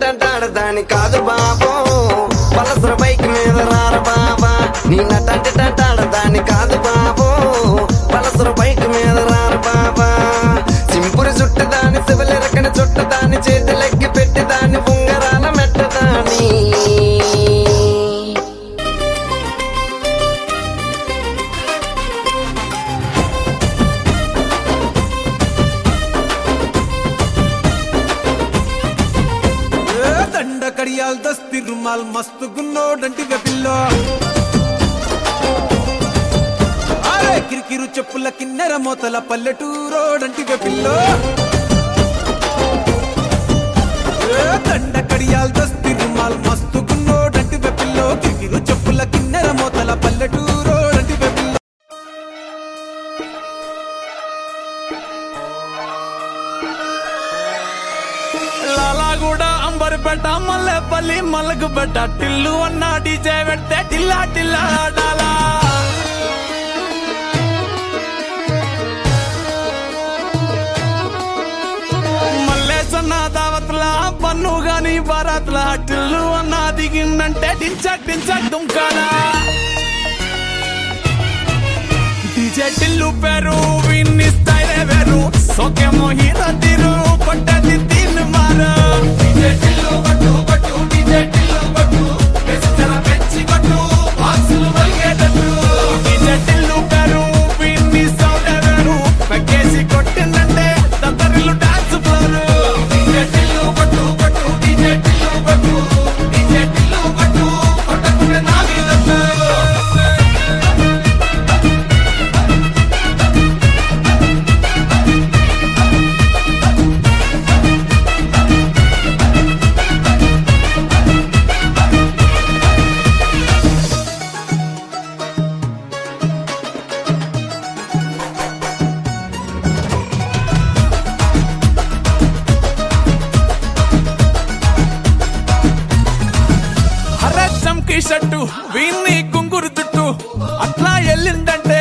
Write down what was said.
టంటాడదాని కాదు బాబో పలసర బైక్ మీద రార బాబా నీ నటంటి టంటాడదాని కాదు బాబో పలసర బైక్ మీద రార బాబా సింపురి చుట్టదాని శివలెరకని చుట్టదాని చేతులెక్కి పెట్టిదాని ఉంగరాల మెట్టదాని దండ కడియాల్ దస్తి రుమాల్ మస్తు గున్నోడంటి వెపిల్లో అరే కిరికిరు చెప్పుల కిన్నెర మోతల పల్లెటూరోడంటి వెపిల్లో దండ కడియాల్ దస్తి రుమాల్ మస్తు గున్నోడంటి వెపిల్లో కిరికిరు చెప్పుల కిన్నెర మోతల పల్లెటూరోడంటి వెపిల్లో లాలాగూడ అంబర్పేట మల్లెపల్లి మల్లకుపేట టిల్లు అన్న డీజే పెడితే టిల్లా టిల్లా ఆడాలా మల్లేసన్న దావత్ల పన్ను గాని బారాత్ల టిల్లు అన్న దిగిందంటే డించక్ డించక్ దుంకాలా డీజే టిల్లు పేరు విన్ని స్టైలే వేరు సోకేమో హీరో తీరు పట్టది తీన్ మారు డీజే టిల్లు పట్టు పట్టు డీజే టిల్లు పట్టు వెచ్చల పెంచి పట్టు బాక్సులు వల్గేటట్టు డీజే టిల్లు పేరు విన్ని సౌండ్ వేరు పెక్కేసి కొట్టిందంటే తత్తరిల్లు డాన్స్ ఫ్లోర్ డీజే టిల్లు పట్టు పట్టు డీజే టిల్లు పట్టు డీజే టిల్లు పట్టు కొట్టకుంటే నా మీద షట్టు వీన్ని కుంగురు చుట్టూ అట్లా ఎల్లిందంటే